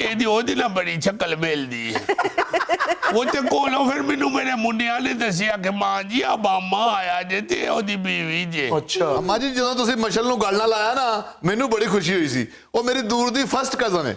ਇਹਦੀ ਉਹਦੇ ਨਾਲ ਬੜੀ ਸ਼ਕਲ ਮਿਲਦੀ ਹੈ। ਉਹ ਤੇ ਕੋਲੋਂ ਫਿਰ ਮੈਨੂੰ ਮੇਰੇ ਮੁੰਡਿਆਂ ਨੇ ਦੱਸਿਆ ਕਿ ਮਾਂ ਜੀ ਓਬਾਮਾ ਆਇਆ ਜੇ ਤੇ ਉਹਦੀ ਬੀਵੀ ਜੇ। ਅੱਛਾ। ਅੰਮਾ ਜੀ ਜਦੋਂ ਤੁਸੀਂ ਮਸ਼ਲ ਨੂੰ ਗੱਲ ਨਾਲ ਲਾਇਆ ਨਾ, ਮੈਨੂੰ ਬੜੀ ਖੁਸ਼ੀ ਹੋਈ ਸੀ। ਉਹ ਮੇਰੀ ਦੂਰ ਦੀ ਫਸਟ ਕਜ਼ਨ ਹੈ।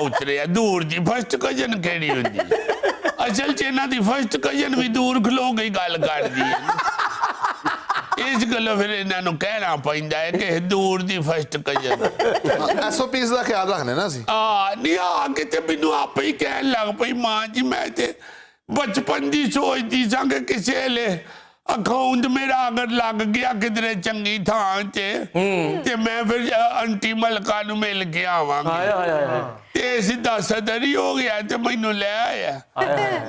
ਉਤਰਿਆ ਦੂਰ ਦੀ ਫਸਟ ਕਜ਼ਨ ਕਿਹੜੀ ਹੁੰਦੀ ਹੈ? ਅਸਲ 'ਚ ਇਹਨਾਂ ਦੀ ਫਸਟ ਕਜ਼ਨ ਵੀ ਦੂਰ ਖਲੋ ਕੇ ਗੱਲ ਕਰਦੀ ਹੈ। ਇਸ ਗੱਲੋਂ ਫਿਰ ਇਹਨਾਂ ਨੂੰ ਕਹਿਣਾ ਪੈਂਦਾ ਹੈ ਕਿ ਦੂਰ ਦੀ ਫਸਟ ਕਜ਼ਨ। ਐਸਓਪੀਸ ਦਾ ਖਿਆਲ ਰੱਖਣੇ ਨਾ ਅਸੀਂ। ਨਹੀਂ ਆ ਕੇ ਤੇ ਮੈਨੂੰ ਆਪੇ ਹੀ ਕਹਿਣ ਲੱਗ ਪਈ ਮਾਂ ਜੀ ਮੈਂ ਤੇ ਬਚਪਨ ਦੀ ਸੋਚਦੀ ਸਾਂ ਕਿ ਕਿਸੇ ਵੇਲੇ ਅਕਾਊਂਟ ਮੇਰਾ ਅਗਰ ਲੱਗ ਗਿਆ ਕਿਧਰੇ ਚੰਗੀ ਥਾਂ ਤੇ ਮੈਂ ਫਿਰ ਆਂਟੀ ਮਲਕਾ ਨੂੰ ਮਿਲ ਕੇ ਆਵਾਂਗੀ। ਆਇਆ ਆਇਆ ਆਇਆ। ਤੇ ਸਿੱਧਾ ਸਦਰ ਹੀ ਹੋ ਗਿਆ ਤੇ ਮੈਨੂੰ ਲੈ ਆਇਆ।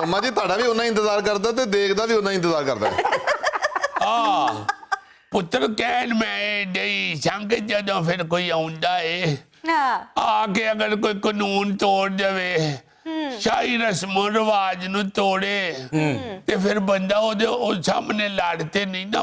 ਅੰਮਾ ਜੀ ਤੁਹਾਡਾ ਵੀ ਉਹਨਾਂ ਹੀ ਇੰਤਜ਼ਾਰ ਕਰਦਾ ਤੇ ਦੇਖਦਾ ਵੀ ਉਹਨਾਂ ਹੀ ਇੰਤਜ਼ਾਰ ਕਰਦਾ ਹੈ। ਆ ਪੁੱਤਰ ਕਹਿਣ ਮੈਂ ਡਈ ਸੰਗ ਜਦੋਂ ਫਿਰ ਕੋਈ ਆਉਂਦਾ ਏ ਆ ਕੇ ਅਗਰ ਕੋਈ ਕਾਨੂੰਨ ਤੋੜ ਜਾਵੇ, ਸ਼ਾਹੀ ਰਸਮੋ ਰਿਵਾਜ ਨੂੰ ਤੋੜੇ ਤੇ ਫਿਰ ਬੰਦਾ ਉਹਦੇ ਸਾਹਮਣੇ ਲੜ ਤੇ ਨਹੀਂ ਨਾ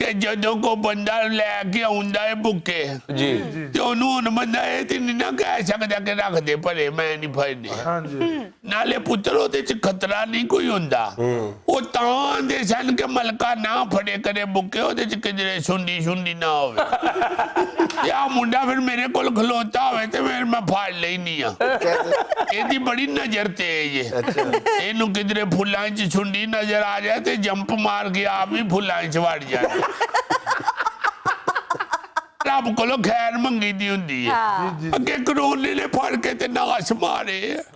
ਕਿ ਜਦੋਂ ਕੋ ਬੰਦਾ ਲੈ ਕੇ ਆਉਂਦਾ ਹੈ ਬੁੱਕੇ ਜੀ ਤੇ ਉਹਨੂੰ ਹੁਣ ਬੰਦਾ ਇਹ ਤੇ ਨਹੀਂ ਨਾ ਕਹਿ ਸਕਦਾ ਕਿ ਰੱਖ ਦੇ ਭਰੇ ਮੈਂ ਨਹੀਂ ਫੜਨੇ ਹਾਂਜੀ ਨਾਲੇ ਪੁੱਤਰ ਉਹਦੇ ਚ ਖਤਰਾ ਨਹੀਂ ਕੋਈ ਹੁੰਦਾ ਉਹ ਤਾਂ ਆਂਦੇ ਸਨ ਕਿ ਮਲਕਾ ਨਾ ਫੜੇ ਕਰੇ ਬੁੱਕੇ ਉਹਦੇ ਚ ਕਿਧਰੇ ਸੁੰਡੀ ਨਾ ਹੋਵੇ ਤੇ ਆ ਮੁੰਡਾ ਫਿਰ ਮੇਰੇ ਕੋਲ ਖਲੋਤਾ ਹੋਵੇ ਤੇ ਫਿਰ ਮੈਂ ਫੜ ਲੈਣੀ ਆ ਇਹਦੀ ਬੜੀ ਨਜ਼ਰ ਤੇਜ਼ ਹੈ ਇਹਨੂੰ ਕਿਧਰੇ ਫੁੱਲਾਂ 'ਚ ਸੁੰਡੀ ਨਜ਼ਰ ਆ ਜਾਏ ਤੇ ਜੰਪ ਮਾਰ ਕੇ ਆਪ ਵੀ ਫੁੱਲਾਂ 'ਚ ਵੜ ਜਾਏ ਰੱਬ ਕੋਲੋਂ ਖੈਰ ਮੰਗੀ ਦੀ ਹੁੰਦੀ ਹੈ ਅੱਗੇ ਕਰੋਨੇ ਨੇ ਫੜ ਕੇ ਤੇ ਨਾਸ਼ ਮਾਰੇ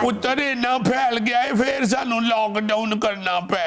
ਪੁੱਤਰ ਇੰਨਾ ਫੈਲ ਗਿਆ ਹੈ ਫਿਰ ਸਾਨੂੰ ਲਾਕਡਾਊਨ ਕਰਨਾ ਪੈ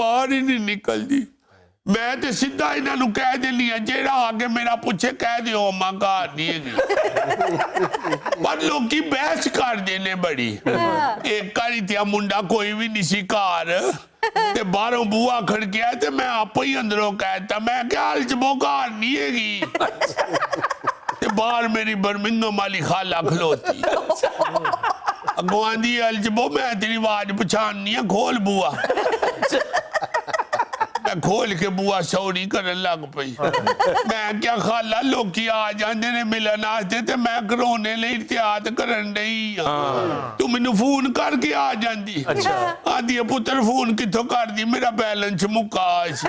ਬਾਹਰ ਹੀ ਨਹੀਂ ਨਿਕਲਦੀ ਮੈਂ ਤੇ ਸਿੱਧਾ ਇਹਨਾਂ ਨੂੰ ਕਹਿ ਦਿੰਦੀ ਆ ਜਿਹੜਾ ਆ ਕੇ ਮੇਰਾ ਪੁੱਛੇ ਕਹਿ ਦਿਓ ਮਾਂ ਘਰ ਨਹੀਂ ਹੈਗੀ ਪਰ ਲੋਕੀ ਬਹਿਸ ਕਰਦੇ ਨੇ ਬੜੀ ਇੱਕ ਵਾਰੀ ਤੇ ਆ ਮੁੰਡਾ ਕੋਈ ਵੀ ਨਹੀਂ ਸੀ ਘਰ ਤੇ ਬਾਹਰੋਂ ਬੂਹਾ ਖੜਕਿਆ ਤੇ ਮੈਂ ਆਪੇ ਹੀ ਅੰਦਰੋਂ ਕਹਿਤਾ ਮੈਂ ਕਿਹਾ ਅਲਜਬੋ ਘਰ ਨਹੀਂ ਹੈਗੀ ਤੇ ਬਾਹਰ ਮੇਰੀ ਬਰਮਿੰਗਮ ਵਾਲੀ ਖਾਲਾ ਖਲੋਤੀ ਅੱਗੋਂ ਆਂਦੀ ਅਲਜਬੋ ਮੈਂ ਤੇਰੀ ਆਵਾਜ਼ ਪਛਾਣਨੀ ਆ ਖੋਲ ਬੂਹਾ ਮੈਂ ਖੋਲ ਕੇ ਬੂਆ ਸੌਰੀ ਕਰਨ ਲੱਗ ਪਈ ਮੈਂ ਕਿਹਾ ਖਾਲਾ ਲੋਕੀ ਆ ਜਾਂਦੇ ਨੇ ਮਿਲਣ ਆਸਤੇ ਤੇ ਮੈਂ ਕਰੋਨੇ ਲਈ ਇhtiyat ਕਰਨ ਡਈ ਆ ਤੂੰ ਮੈਨੂੰ ਫੋਨ ਕਰਕੇ ਆ ਜਾਂਦੀ ਆਂਦੀ ਪੁੱਤਰ ਫੋਨ ਕਿੱਥੋਂ ਕਰਦੀ ਮੇਰਾ ਬੈਲੈਂਸ ਮੁੱਕਾ ਸੀ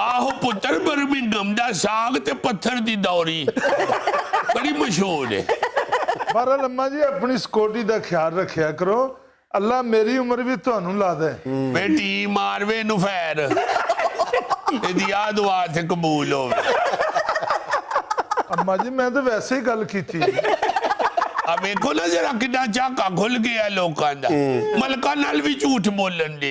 ਆਹੋ ਪੁੱਤਰ ਬਰਮਿੰਘਮ ਦਾ ਸਾਗ ਤੇ ਪੱਥਰ ਦੀ ਦੌਰੀ ਬੜੀ ਮਸ਼ਹੂਰ ਹੈ ਪਰ ਅੰਮਾ ਜੀ ਆਪਣੀ ਸਿਕਿਉਰਿਟੀ ਦਾ ਖਿਆਲ ਰੱਖਿਆ ਕਰੋ ਅੱਲਾ ਮੇਰੀ ਉਮਰ ਵੀ ਤੁਹਾਨੂੰ ਲਾ ਦੇ ਬੇਟੀ ਮਾਰਵੇ ਨੂੰ ਫੈਰ ਇਹਦੀ ਆ ਦੁਆ ਤੇ ਕਬੂਲ ਹੋਵੇ ਅੰਮਾ ਜੀ ਮੈਂ ਤਾਂ ਵੈਸੇ ਹੀ ਗੱਲ ਕੀਤੀ ਆ ਵੇਖੋ ਨਾ ਜਰਾ ਕਿੰਨਾ ਝਾਕਾ ਖੁੱਲ ਗਿਆ ਲੋਕਾਂ ਦਾ ਮਲਕਾਂ ਨਾਲ ਵੀ ਝੂਠ ਬੋਲਣ ਦੇ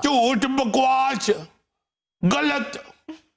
ਝੂਠ ਬਕਵਾਸ ਗਲਤ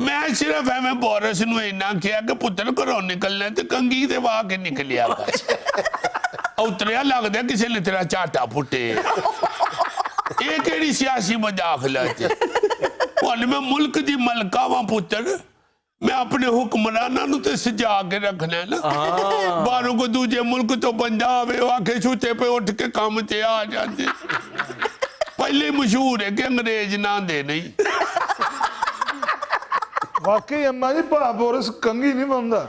ਮੈਂ ਸਿਰਫ ਐਵੇਂ ਬੋਰਸ ਨੂੰ ਇੰਨਾ ਕਿਹਾ ਕਿ ਪੁੱਤਰ ਘਰੋਂ ਨਿਕਲਣਾ ਤੇ ਕੰਗੀ ਦੇ ਵਾਹ ਕੇ ਨਿਕਲਿਆ ਉਤਰਿਆ ਲੱਗਦਾ ਕਿਸੇ ਨੇ ਤੇਰਾ ਝਾਟਾ ਪੁੱਟੇ ਇਹ ਕਿਹੜੀ ਸਿਆਸੀ ਮੁਦਾਖਲਤ ਹੈ ਹੁਣ ਮੈਂ ਮੁਲਕ ਦੀ ਮਲਕਾ ਵਾਂ ਪੁੱਤਰ ਮੈਂ ਆਪਣੇ ਹੁਕਮਰਾਨਾਂ ਨੂੰ ਤੇ ਸਜਾ ਕੇ ਰੱਖਣਾ ਹੈ ਨਾ ਬਾਹਰੋਂ ਕੋ ਦੂਜੇ ਮੁਲਕ ਤੋਂ ਬੰਦਾ ਆਵੇ ਉਹ ਆਖੇ ਛੁੱਤੇ ਪੇ ਉੱਠ ਕੇ ਕੰਮ ਤੇ ਆ ਜਾਂਦੇ ਪਹਿਲੇ ਮਸ਼ਹੂਰ ਹੈ ਕਿ ਅੰਗਰੇਜ਼ ਨਾ ਦੇ ਨਹੀਂ ਵਾਕਈ ਅੰਮਾ ਜੀ ਭਾ ਬੋਰਸ ਕੰਗੀ ਨਹੀਂ ਬੰਦਾ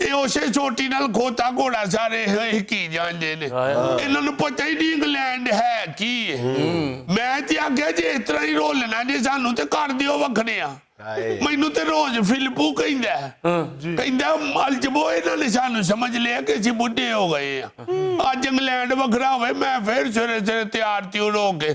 ਇਹ ਉਸੇ ਛੋਟੀ ਨਾਲ ਖੋਤਾ ਘੋੜਾ ਸਾਰੇ ਕੀ ਜਾਂਦੇ ਨੇ ਇਹਨਾਂ ਨੂੰ ਪਤਾ ਹੀ ਨਹੀਂ ਇੰਗਲੈਂਡ ਹੈ ਕੀ ਮੈਂ ਤੇ ਆਖਿਆ ਜੇ ਇਸ ਤਰ੍ਹਾਂ ਹੀ ਰੋਲਣਾ ਜੇ ਸਾਨੂੰ ਤੇ ਕਰ ਦਿਓ ਵੱਖਣੇ ਆ ਮੈਨੂੰ ਤੇ ਰੋਜ਼ ਫਿਲਪੂ ਕਹਿੰਦਾ ਅਲਜਬੋ ਇਹਨਾਂ ਨੇ ਸਾਨੂੰ ਸਮਝ ਲਿਆ ਕਿ ਅਸੀਂ ਬੁੱਢੇ ਹੋ ਗਏ ਆ ਅੱਜ ਇੰਗਲੈਂਡ ਵੱਖਰਾ ਹੋਵੇ ਮੈਂ ਫਿਰ ਸਵੇਰੇ ਸਵੇਰੇ ਤਿਆਰ ਤਿਉਰ ਹੋ ਕੇ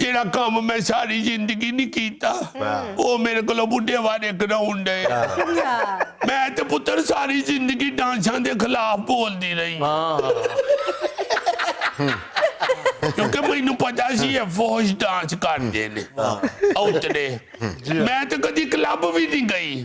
ਜਿਹੜਾ ਕੰਮ ਮੈਂ ਸਾਰੀ ਜ਼ਿੰਦਗੀ ਨਹੀਂ ਕੀਤਾ ਉਹ ਮੇਰੇ ਕੋਲੋਂ ਬੁੱਢੇ ਵਾਲੇ ਗਰਾਉਂਡ ਹੈ ਮੈਂ ਤੇ ਪੁੱਤਰ ਸਾਰੀ ਜ਼ਿੰਦਗੀ ਡਾਂਸਾਂ ਦੇ ਖਿਲਾਫ ਬੋਲਦੀ ਰਹੀ ਕਿਉਂਕਿ ਮੈਨੂੰ ਪਤਾ ਸੀ ਇਹ ਫੌਜ ਡਾਂਸ ਕਰਦੇ ਨੇ ਉਤਰੇ ਮੈਂ ਤਾਂ ਕਦੀ ਕਲੱਬ ਵੀ ਨਹੀਂ ਗਈ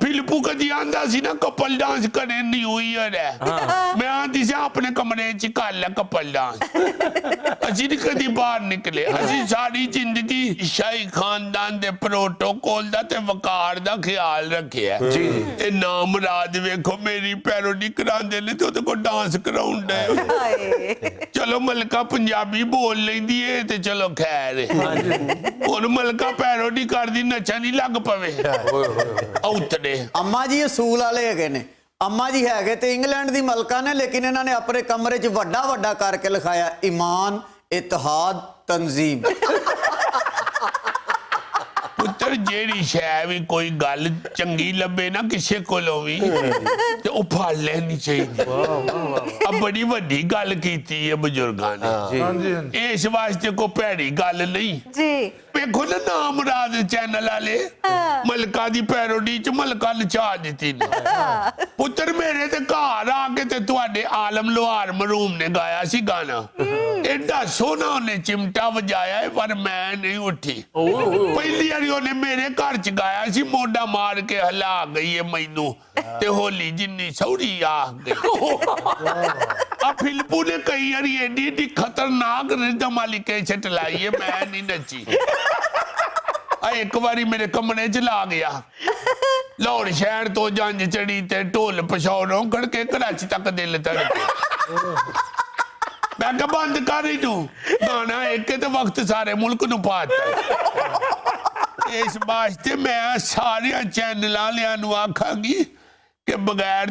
ਫਿਲਪੂ ਕਦੀ ਆਂਦਾ ਸੀ ਨਾ ਕਪਲ ਡਾਂਸ ਕਰੇ ਨਿਊ ਈਅਰ ਹੈ ਮੈਂ ਆਂਦੀ ਸੀ ਆਪਣੇ ਕਮਰੇ 'ਚ ਕਰ ਲੈ ਕਪਲ ਡਾਂਸ ਅਸੀਂ ਨਹੀਂ ਕਦੀ ਬਾਹਰ ਨਿਕਲੇ ਅਸੀਂ ਸਾਰੀ ਜ਼ਿੰਦਗੀ ਸ਼ਾਹੀ ਖਾਨਦਾਨ ਦੇ ਪ੍ਰੋਟੋਕੋਲ ਦਾ ਤੇ ਵਕਾਰ ਦਾ ਖਿਆਲ ਰੱਖਿਆ ਜੀ ਤੇ ਨਾਮ ਰਾਜ ਵੇਖੋ ਮੇਰੀ ਪੈਰੋਡੀ ਕਰਾਉਂਦੇ ਨੇ ਤੇ ਉਹਦੇ ਕੋਲ ਡਾਂਸ ਕਰਾਉਂਦਾ ਚਲੋ ਮਲਕਾ ਪੰਜਾਬੀ ਬੋਲ ਲੈਂਦੀ ਏ ਤੇ ਚਲੋ ਖੈਰ ਏ ਹੁਣ ਮਲਕਾ ਪੈਰੋਡੀ ਕਰਦੀ ਨੱਚਾ ਨਹੀਂ ਲੱਗ ਪਵੇ ਉਤਰੇ ਅੰਮਾ ਜੀ ਅਸੂਲ ਵਾਲੇ ਹੈਗੇ ਨੇ ਅੰਮਾ ਜੀ ਹੈਗੇ ਤੇ ਇੰਗਲੈਂਡ ਦੀ ਮਲਕਾ ਨੇ ਲੇਕਿਨ ਇਹਨਾਂ ਨੇ ਆਪਣੇ ਕਮਰੇ 'ਚ ਵੱਡਾ ਵੱਡਾ ਕਰਕੇ ਲਿਖਾਇਆ ਈਮਾਨ ਇਤਿਹਾਦ ਤਨਜ਼ੀਮ ਪੁੱਤਰ ਜਿਹੜੀ ਸ਼ੈ ਵੀ ਕੋਈ ਗੱਲ ਚੰਗੀ ਲੱਭੇ ਨਾ ਕਿਸੇ ਕੋਲੋਂ ਵੀ ਤੇ ਉਹ ਫੜ ਲੈਣੀ ਚਾਹੀਦੀ ਆ ਬੜੀ ਵੱਡੀ ਗੱਲ ਕੀਤੀ ਹੈ ਬਜ਼ੁਰਗਾਂ ਨੇ ਹਾਂਜੀ ਹਾਂਜੀ ਇਸ ਵਾਸਤੇ ਕੋਈ ਭੈੜੀ ਗੱਲ ਨਹੀਂ ਜੀ ਵੇਖੋ ਨਾ ਨਾਮ ਰਾਜ ਚੈਨਲ ਵਾਲੇ ਮਲਕਾ ਦੀ ਪੈਰੋਡੀ ਚ ਮਲਕਾ ਨਚਾ ਦਿੱਤੀ ਨੇ ਪੁੱਤਰ ਮੇਰੇ ਤੇ ਘਰ ਆ ਕੇ ਤੇ ਤੁਹਾਡੇ ਆਲਮ ਲੋਹਾਰ ਮਰੂਮ ਨੇ ਗਾਇਆ ਸੀ ਗਾਣਾ ਐਡਾ ਸੋਹਣਾ ਉਹਨੇ ਚਿਮਟਾ ਵਜਾਇਆ ਪਰ ਮੈਂ ਨਹੀਂ ਉੱਠੀ ਪਹਿਲੀ ਵਾਰੀ ਉਹਨੇ ਮੇਰੇ ਘਰ ਚ ਗਾਇਆ ਸੀ ਮੋਢਾ ਮਾਰ ਕੇ ਹਿਲਾ ਗਈ ਏ ਮੈਨੂੰ ਤੇ ਹੋਲੀ ਜਿੰਨੀ ਸੌੜੀ ਆ ਗਈ ਆ ਫਿਲਪੂ ਨੇ ਕਈ ਵਾਰੀ ਐਡੀ ਖਤਰਨਾਕ ਰਿਦਮ ਵਾਲੀ ਕੈਸਟ ਲਾਈ ਏ ਮੈਂ ਨਹੀਂ ਨੱਚੀ ਇੱਕ ਵਾਰੀ ਮੇਰੇ ਕਮਰੇ 'ਚ ਲਾ ਗਿਆ ਲਾਹੌਰ ਸ਼ਹਿਰ ਤੋਂ ਜੰਜ ਚੜੀ ਤੇ ਢੋਲ ਪਛਾਉਣੋਂ ਖੜਕੇ ਕਰਾਚੀ ਤੱਕ ਦਿਲ ਧੜਕੇ ਮੈਂ ਕਿਹਾ ਬੰਦ ਕਰ ਹੀ ਤੂੰ ਗਾਣਾ ਇੱਕ ਤੇ ਵਕਤ ਸਾਰੇ ਮੁਲਕ ਨੂੰ ਪਾਤਾ ਇਸ ਵਾਸਤੇ ਮੈਂ ਸਾਰਿਆਂ ਚੈਨਲਾਂ ਵਾਲਿਆਂ ਨੂੰ ਆਖਾਂਗੀ ਕਿ ਬਗੈਰ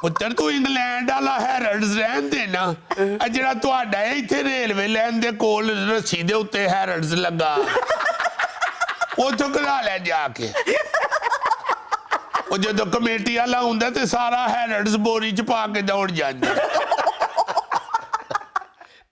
ਪੁੱਤਰ ਤੂੰ ਇੰਗਲੈਂਡ ਵਾਲਾ ਹੈਰਡਸ ਰਹਿਣ ਦੇ ਨਾ ਆ ਜਿਹੜਾ ਤੁਹਾਡਾ ਇੱਥੇ ਰੇਲਵੇ ਲਾਈਨ ਦੇ ਕੋਲ ਰੱਸੀ ਦੇ ਉੱਤੇ ਹੈਰਡਸ ਲੱਗਾ ਉੱਥੋਂ ਕਰਾ ਲੈ ਜਾ ਕੇ ਉਹ ਜਦੋਂ ਕਮੇਟੀ ਵਾਲਾ ਹੁੰਦਾ ਤੇ ਸਾਰਾ ਹੈਰਡਸ ਬੋਰੀ ਚ ਪਾ ਕੇ ਦੌੜ ਜਾਂਦਾ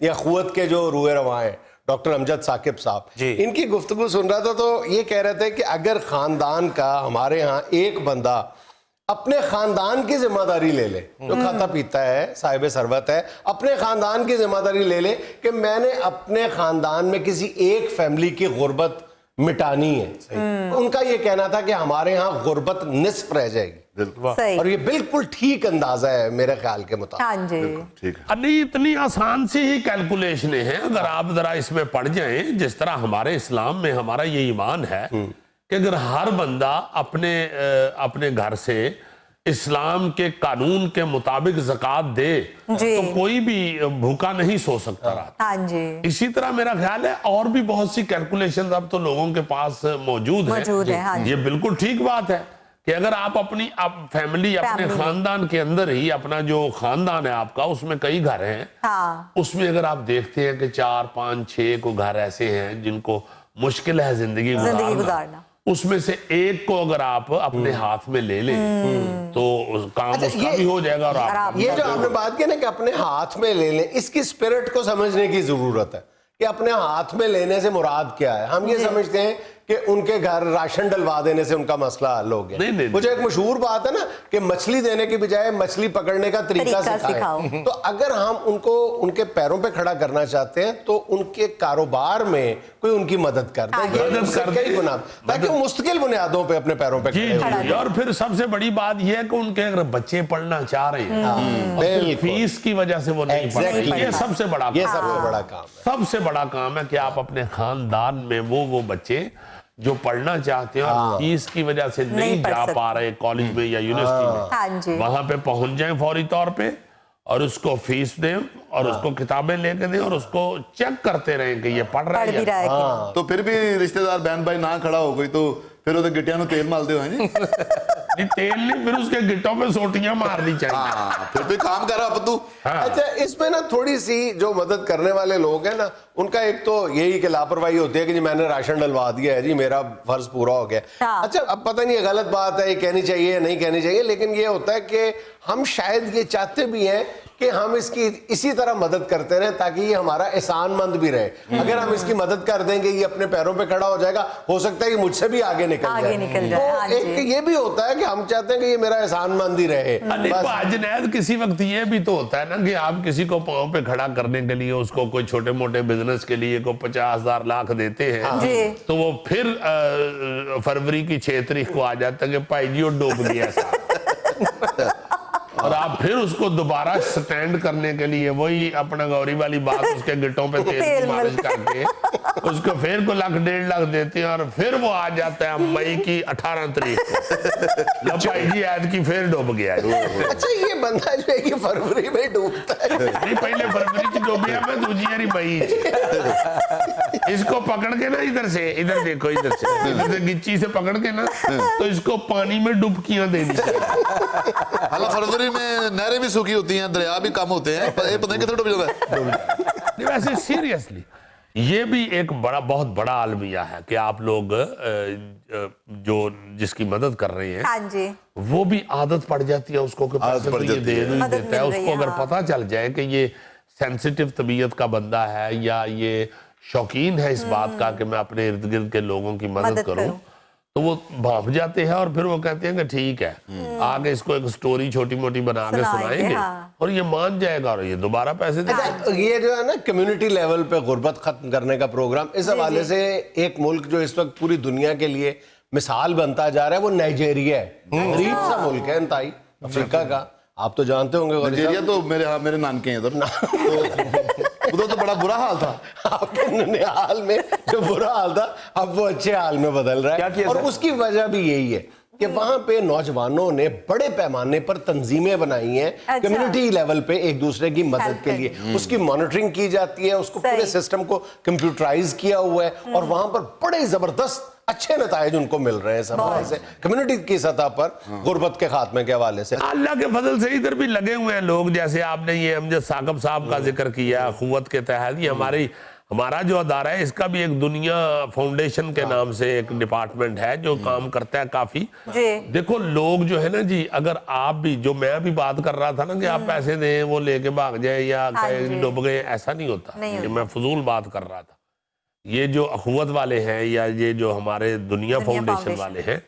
یہ اخوت کے جو روئے رواں ہیں ڈاکٹر امجد ثاقب صاحب، جی۔ ان کی گفتگو سن رہا تھا تو یہ کہہ رہے تھے کہ اگر خاندان کا ہمارے ہاں ایک بندہ اپنے خاندان کی ذمہ داری لے لے، جو کھاتا پیتا ہے صاحب ثروت ہے، اپنے خاندان کی ذمہ داری لے لے کہ میں نے اپنے خاندان میں کسی ایک فیملی کی غربت مٹانی ہے، ان کا یہ کہنا تھا کہ ہمارے ہاں غربت نصف رہ جائے گی، صحیح، اور یہ بالکل ٹھیک اندازہ ہے میرے خیال کے مطابق۔ ہاں جی، ٹھیک ہے۔ نہیں اتنی آسان سی ہی کیلکولیشنیں ہیں، اگر آپ ذرا اس میں پڑھ جائیں، جس طرح ہمارے اسلام میں ہمارا یہ ایمان ہے کہ اگر ہر بندہ اپنے گھر سے اسلام کے قانون کے مطابق زکوٰۃ دے جی، تو کوئی بھی بھوکا نہیں سو سکتا رہا۔ ہاں جی، اسی طرح میرا خیال ہے اور بھی بہت سی کیلکولیشن اب تو لوگوں کے پاس موجود ہیں، ہاں جی، یہ بالکل ٹھیک بات ہے کہ اگر آپ اپنی فیملی اپنے خاندان کے اندر ہی، اپنا جو خاندان ہے آپ کا اس میں کئی گھر ہیں، ہاں، اس میں اگر آپ دیکھتے ہیں کہ 4 5 6 کو گھر ایسے ہیں جن کو مشکل ہے زندگی گزارنا، اس میں سے ایک کو اگر آپ اپنے ہاتھ میں لے لیں تو کام اس کا بھی ہو جائے گا اور آپ یہ جو آپ نے بات کی نا کہ اپنے ہاتھ میں لے لیں، اس کی اسپرٹ کو سمجھنے کی ضرورت ہے کہ اپنے ہاتھ میں لینے سے مراد کیا ہے۔ ہم یہ سمجھتے ہیں کہ ان کے گھر راشن ڈلوا دینے سے ان کا مسئلہ حل ہو گیا۔ مجھے ایک مشہور بات ہے نا کہ مچھلی دینے کی بجائے مچھلی پکڑنے کا طریقہ سکھاؤ۔ تو اگر ہم ان کو ان کے پیروں پہ کھڑا کرنا چاہتے ہیں تو ان کے کاروبار میں کوئی ان کی مدد کر دیں، تاکہ وہ مستقل بنیادوں پہ اپنے پیروں پہ کھڑے ہوں۔ اور پھر سب سے بڑی بات یہ ہے کہ ان کے اگر بچے پڑھنا چاہ رہے ہیں، فیس کی وجہ سے وہ نہیں پڑھ رہے، یہ سب سے بڑا کام ہے۔ سب سے بڑا کام ہے کہ آپ اپنے خاندان میں وہ بچے جو پڑھنا چاہتے ہیں اور فیس کی وجہ سے نہیں جا پا رہے کالج میں یا یونیورسٹی میں، وہاں پہ پہنچ جائیں فوری طور پہ اور اس کو فیس دیں اور اس کو کتابیں لے کے دیں اور اس کو چیک کرتے رہیں کہ یہ پڑھ رہا ہے۔ تو پھر بھی رشتہ دار بہن بھائی نہ کھڑا ہو گئی تو پھر وہ گٹیاں نو تیل مالتے ہوئے جی؟ تیل نہیں، پھر اس کے گٹوں پہ سوٹیاں مارنی چاہیے، پھر بھی کام کر رہا پتو۔ اچھا اس میں نا تھوڑی سی جو مدد کرنے والے لوگ ہیں نا، ان کا ایک تو یہی کہ لاپرواہی ہوتی ہے کہ جی میں نے راشن ڈلوا دیا ہے، جی میرا فرض پورا ہو گیا۔ اچھا اب پتہ نہیں یہ غلط بات ہے، یہ کہنی چاہیے یا نہیں کہنی چاہیے، لیکن یہ ہوتا ہے کہ ہم شاید یہ چاہتے بھی ہیں کہ ہم اس کی اسی طرح مدد کرتے رہیں تاکہ یہ ہمارا احسان مند بھی رہے۔ اگر ہم اس کی مدد کر دیں گے یہ اپنے پیروں پہ کھڑا ہو جائے گا، ہو سکتا ہے کہ مجھ سے بھی آگے نکل جائے۔ تو ایک یہ بھی ہوتا ہے کہ ہم چاہتے ہیں کہ یہ میرا احسان مند ہی رہے۔ جنید کسی وقت یہ بھی تو ہوتا ہے نا کہ آپ کسی کو پاؤں پہ کھڑا کرنے کے لیے اس کو کوئی چھوٹے موٹے بزنس کے لیے کو 50,000 لاکھ دیتے ہیں تو وہ پھر فروری کی 6 تاریخ کو آ جاتا ہے کہ بھائی جی وہ ڈوب گیا اور آپ پھر اس کو دوبارہ سٹینڈ کرنے کے لیے وہی اپنا گوری والی بات اس کے گٹوں پہ تیل کی مالش کر کے اس کو پھر کو 1 1.5 لاکھ دیتے ہیں اور پھر وہ آ جاتا ہے مئی کی 18 تاریخ کو بھائی جی عید کی پھر ڈوب گیا ہے۔ اچھا یہ بندہ جو ہے یہ فروری میں ڈوبتا ہے؟ نہیں پہلے فروری کی ڈوبیا میں دوسری یاری مئی، اس کو پکڑ کے نا ادھر سے ادھر دیکھو ادھر سے گچی سے پکڑ کے نا تو اس کو پانی میں ڈبکیاں دینی چاہیے۔ حالانکہ فروری میں نہریں بھی سوکھی ہوتی ہیں، دریا بھی کم ہوتے ہیں، یہ پتہ نہیں کتنے ڈوب جاتا ہے۔ ویسے سیریسلی یہ بھی ایک بہت بڑا المیہ ہے کہ آپ لوگ جو جس کی مدد کر رہے ہیں وہ بھی عادت پڑ جاتی ہے اس کو کہ پیسے تو یہ دے دیتا ہے، اس کو اگر پتہ چل جائے کہ یہ سینسیٹیو طبیعت کا بندہ ہے یا یہ شوقین ہے اس بات کا کہ میں اپنے ارد گرد کے لوگوں کی مدد کروں تو وہ بھانپ جاتے ہیں اور پھر وہ کہتے ہیں کہ ٹھیک ہے، آگے اس کو ایک سٹوری چھوٹی موٹی بنا کے سنائیں گے اور یہ مان جائے گا اور یہ دوبارہ پیسے دے گا۔ یہ جو ہے نا کمیونٹی لیول پہ غربت ختم کرنے کا پروگرام، اس حوالے سے ایک ملک جو اس وقت پوری دنیا کے لیے مثال بنتا جا رہا ہے وہ نائجیریا ہے۔ غریب سا ملک ہے انتہائی، افریقہ کا، آپ تو جانتے ہوں گے۔ نائجیریا تو میرے نانکے ہیں ادھر تو بڑا برا حال تھا، آپ کے ننیال میں جو برا حال تھا اب وہ اچھے حال میں بدل رہا ہے، اور اس کی وجہ بھی یہی ہے کہ وہاں پہ نوجوانوں نے بڑے پیمانے پر تنظیمیں بنائی ہیں کمیونٹی لیول پہ ایک دوسرے کی مدد کے لیے، اس کی مانیٹرنگ کی جاتی ہے، اس کو پورے سسٹم کو کمپیوٹرائز کیا ہوا ہے اور وہاں پر بڑے زبردست اچھے نتائج ان کو مل رہے ہیں سب سے کمیونٹی کی سطح پر غربت کے خاتمے کے حوالے سے۔ اللہ کے فضل سے ادھر بھی لگے ہوئے ہیں لوگ، جیسے آپ نے یہ امجد ثاقب صاحب کا ذکر کیا اخوت کے تحت، یہ ہمارا جو ادارہ ہے اس کا بھی ایک دنیا فاؤنڈیشن کے نام سے ایک ڈپارٹمنٹ ہے جو کام کرتا ہے کافی. دیکھو لوگ جو ہے نا جی, اگر آپ بھی, جو میں بھی بات کر رہا تھا نا کہ آپ پیسے دیں وہ لے کے بھاگ جائے یا ڈوب گئے, ایسا نہیں ہوتا. یہ میں فضول بات کر رہا تھا. یہ جو اخوت والے ہیں یا یہ جو ہمارے دنیا فاؤنڈیشن والے ہیں,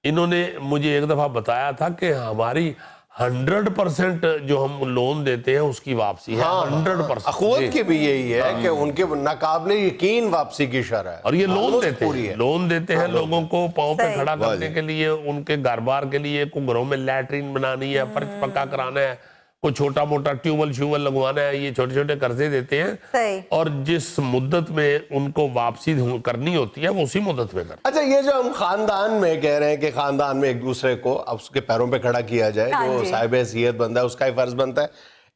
انہوں نے مجھے ایک دفعہ بتایا تھا کہ ہماری 100% جو ہم لون دیتے ہیں اس کی واپسی ہے 100%. اخوت کی بھی یہی ہے کہ ان کے ناقابل یقین واپسی کی شرح ہے. اور یہ لون دیتے ہیں لوگوں کو پاؤں پہ کھڑا کرنے کے لیے, ان کے گھر بار کے لیے, کوئی گھروں میں لیٹرین بنانی ہے, فرش پکا کرانا ہے, کوئی چھوٹا موٹا ٹیوبل لگوانا ہے, یہ چھوٹے چھوٹے قرضے دیتے ہیں. اور جس مدت میں ان کو واپسی کرنی ہوتی ہے وہ اسی مدت میں کرتے ہیں. اچھا, یہ جو ہم خاندان میں کہہ رہے ہیں کہ خاندان میں ایک دوسرے کو اب اس کے پیروں پہ کھڑا کیا جائے, جو صاحب حیثیت بنتا ہے اس کا ہی فرض بنتا ہے.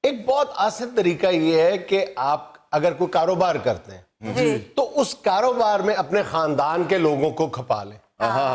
ایک بہت آسان طریقہ یہ ہے کہ آپ اگر کوئی کاروبار کرتے ہیں تو اس کاروبار میں اپنے خاندان کے لوگوں کو کھپا لیں.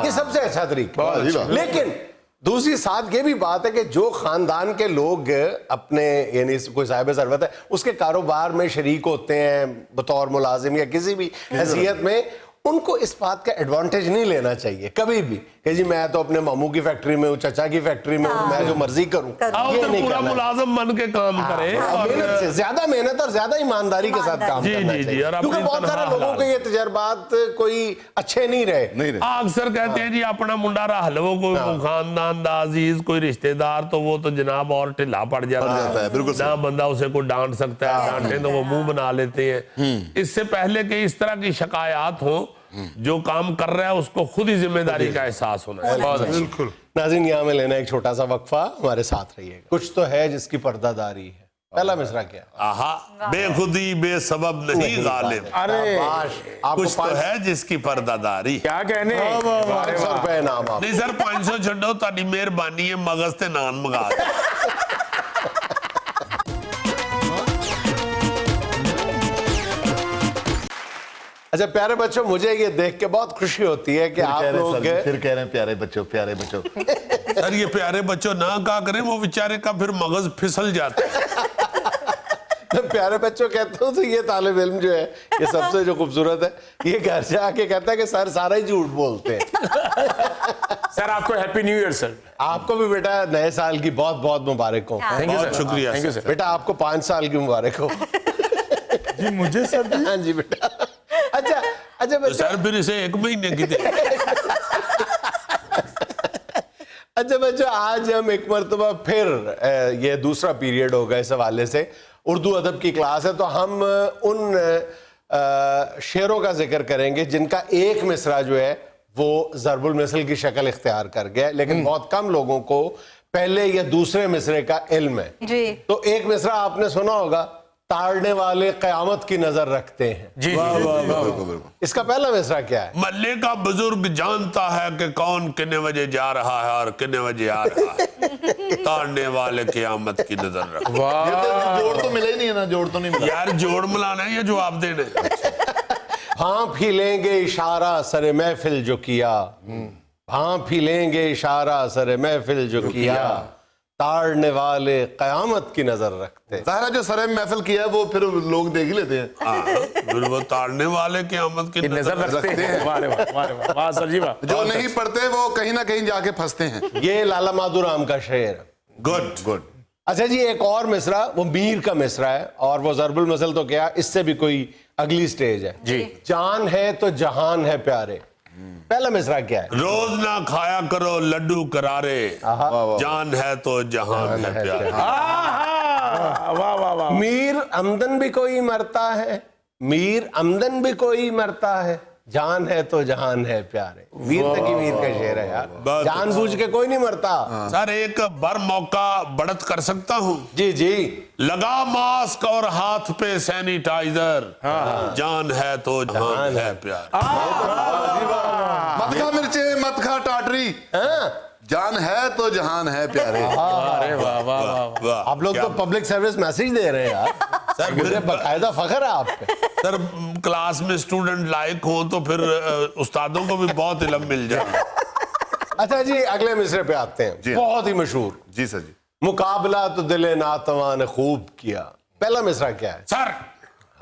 یہ سب سے اچھا طریقہ. لیکن دوسری ساتھ یہ بھی بات ہے کہ جو خاندان کے لوگ اپنے یعنی کوئی صاحب ثروت ہے اس کے کاروبار میں شریک ہوتے ہیں بطور ملازم یا کسی بھی حیثیت میں, ان کو اس بات کا ایڈوانٹیج نہیں لینا چاہیے کبھی بھی کہ جی میں تو اپنے ماموں کی فیکٹری میں ہوں, چچا کی فیکٹری میں ہوں, میں جو مرضی کروں. یہ نہیں پورا کرنا, ملازم بن کے کام کرے, محنت سے زیادہ محنت اور زیادہ ایمانداری کے ساتھ کام کرنا چاہیے, کیونکہ بہت سارے لوگوں کے یہ تجربات کوئی اچھے نہیں رہے. اکثر کہتے ہیں جی اپنا منڈا رہ لو, کوئی خاندان دا عزیز کوئی رشتہ دار تو وہ تو جناب اور ٹھلا پڑ جاتا ہے, نہ بندہ اسے کوئی ڈانٹ سکتا ہے, ڈانٹے تو وہ منہ بنا لیتے ہیں. اس سے پہلے کہ اس طرح کی شکایات ہوں, جو کام کر رہا ہے اس کو خود ہی ذمہ داری کا احساس ہونا ہے. بالکل. ناظرین, یہاں میں لینا ایک چھوٹا سا وقفہ, ہمارے ساتھ رہیے گا. کچھ تو ہے جس کی پردہ داری ہے. پہلا مصرع کیا ہے؟ آہا, بے خودی بے سبب نہیں غالب, کچھ تو ہے جس کی پردہ داری. کیا کہنے, 500 روپے انعام. آپ نہیں سر 500 چھڈو, تاری مہربانی ہے, مغز تے نان منگا دے. اچھا پیارے بچوں, مجھے یہ دیکھ کے بہت خوشی ہوتی ہے کہ آپ لوگ پھر کہہ رہے ہیں پیارے بچوں پیارے بچوں. سر یہ پیارے بچوں نہ کہا کریں, وہ بیچارے کا پھر مغز پھسل جاتا ہے. جب پیارے بچوں کہتا ہوں تو یہ طالب علم جو ہے یہ سب سے جو خوبصورت ہے, یہ گھر سے آ کے کہتا ہے کہ سر سارا ہی جھوٹ بولتے ہیں. سر آپ کو ہیپی نیو ایئر سر. آپ کو بھی بیٹا نئے سال کی بہت بہت مبارک ہو. بہت شکریہ سر. بیٹا آپ کو 5 سال کی مبارک ہو. جی مجھے سر ہاں جی بیٹا. اچھا سر پھر اسے 1 مہینے کی دے. اچھا بچوں, آج ہم ایک مرتبہ پھر یہ دوسرا پیریڈ ہوگا اس حوالے سے, اردو ادب کی کلاس ہے, تو ہم ان شعروں کا ذکر کریں گے جن کا ایک مصرع جو ہے وہ ضرب المثل کی شکل اختیار کر گیا, لیکن بہت کم لوگوں کو پہلے یا دوسرے مصرے کا علم ہے. تو ایک مصرع آپ نے سنا ہوگا, تاڑنے والے قیامت کی نظر رکھتے ہیں. جی اس کا پہلا مصرع کیا ہے؟ ملے کا بزرگ جانتا ہے کہ کون کتنے بجے جا رہا ہے اور کتنے بجے آ رہا ہے, تاڑنے والے قیامت کی نظر رکھتے ہیں. جوڑ تو ملے ہی نہیں ہے نا, جوڑ تو نہیں ملا. یار جوڑ ملانا ہے یا جواب دینا ہے؟ بھانپ ہی لیں گے اشارہ سر محفل جو کیا, بھانپ ہی لیں گے اشارہ سر محفل جو کیا, تاڑنے والے قیامت کی نظر رکھتے ہیں. ظاہرہ جو سر محفل کیا ہے وہ پھر لوگ دیکھ ہی لیتے ہیں. پھر وہ تاڑنے والے قیامت کی نظر رکھتے ہیں. واہ سر جی واہ. جو نہیں پڑھتے وہ کہیں نہ کہیں جا کے پھنستے ہیں. یہ لالا مادھورام کا شعر. گڈ. اچھا جی, ایک اور مصرع وہ میر کا مصرع ہے, اور وہ ضرب المثل تو کیا, اس سے بھی کوئی اگلی سٹیج ہے. جی. جان ہے تو جہان ہے پیارے. پہلا مصرع کیا ہے؟ روز نہ کھایا کرو لڈو کرارے, جان ہے تو جہان ہے پیارے. واہ واہ واہ. میر آمدن بھی کوئی مرتا ہے, میر آمدن بھی کوئی مرتا ہے, جان ہے تو جہان ہے پیارے. میر تقی میر کا شعر ہے یار, جان بوجھ کے کوئی نہیں مرتا. سر ایک بر موقع بڑھت کر سکتا ہوں. جی. لگا ماسک اور ہاتھ پہ سینیٹائزر, جان ہے تو جہان ہے پیارے. مت کھا مرچے مت کھا ٹاٹری, جان ہے تو جہان ہے پیارے. آپ لوگ تو پبلک سروس میسج دے رہے ہیں یار, مجھے باقاعدہ فخر ہے آپ پہ. سر کلاس میں اسٹوڈنٹ لائق ہوں تو پھر استادوں کو بھی بہت علم مل جائے. اچھا جی, اگلے مصرے پہ آتے ہیں, بہت ہی مشہور. جی سر جی. مقابلہ تو دل ناتواں نے خوب کیا. پہلا مصرع کیا ہے؟ سر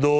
2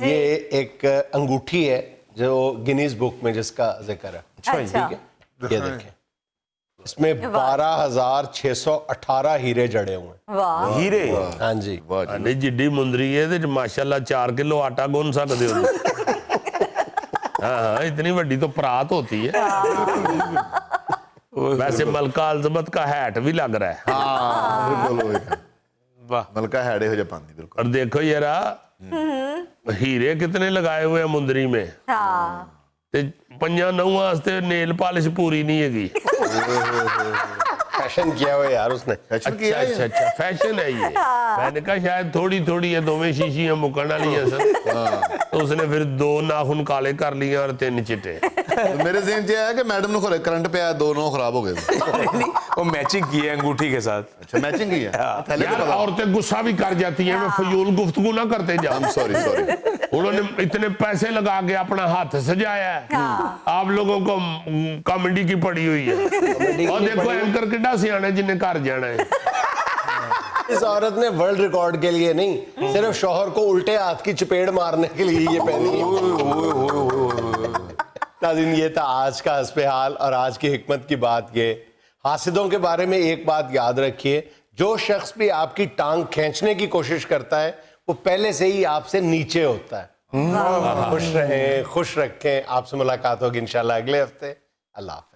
یہ ایک انگوٹھی ہے جو گینیز بک میں جس کا ذکر ہے. اچھا ٹھیک ہے, یہ دیکھیں اس میں 12,618 ہیرے جڑے ہوئے ہیں. واہ ہیرے ہاں جی, نہیں جڈی مندری ہے تے ماشاءاللہ 4 کلو آٹا گون سکدے ہو. ہاں اتنی بڑی تو پرات ہوتی ہے. ویسے ملکہ الزمت کا ہیٹ بھی لگ رہا ہے. ہاں بالکل واہ ملکہ ہیڑے ہو جا پاندی بالکل. اور دیکھو یارا ہیرے کتنے لگائے ہوئے ہیں مندری میں, ہاں تے پنجاں نویں واسطے نیل پالش پوری نہیں ہے. فیشن کیا ہوا یار اس نے. فیشن کیا ہے اچھا اچھا فیشن ہے یہ. میں نے کہا شاید تھوڑی تھوڑی ہے, دوویں شیشیاں مکن والی ہیں سر, تو اس نے پھر 2 ناخن کالے کر لیے اور 3 چٹے. میرے ذہن چ ہے کہ میڈم نو کرنٹ پہ آیا 2 نو خراب ہو گئے. وہ میچنگ کی ہے انگوٹھی کے ساتھ. اچھا میچنگ کی ہے پہلے یار عورتیں غصہ بھی کر جاتی ہیں, میں فضول گفتگو نہ کرتے جاؤ. سوری انہوں نے اتنے پیسے لگا کے اپنا ہاتھ سجایا ہے, آپ لوگوں کو کامیڈی کی پڑی ہوئی ہے. اور دیکھو اینکر کڈا سیانا جن نے گھر جانا ہے. اس عورت نے ورلڈ ریکارڈ کے لیے نہیں, صرف شوہر کو الٹے ہاتھ کی چپیڑ مارنے کے لیے یہ پہنی ہے. ناظرین یہ تھا آج کا حسب حال اور آج کی حکمت کی بات. یہ حاسدوں کے بارے میں ایک بات یاد رکھیے, جو شخص بھی آپ کی ٹانگ کھینچنے کی کوشش کرتا ہے وہ پہلے سے ہی آپ سے نیچے ہوتا ہے. خوش رہیں, خوش رکھیں. آپ سے ملاقات ہوگی انشاءاللہ اگلے ہفتے. اللہ حافظ.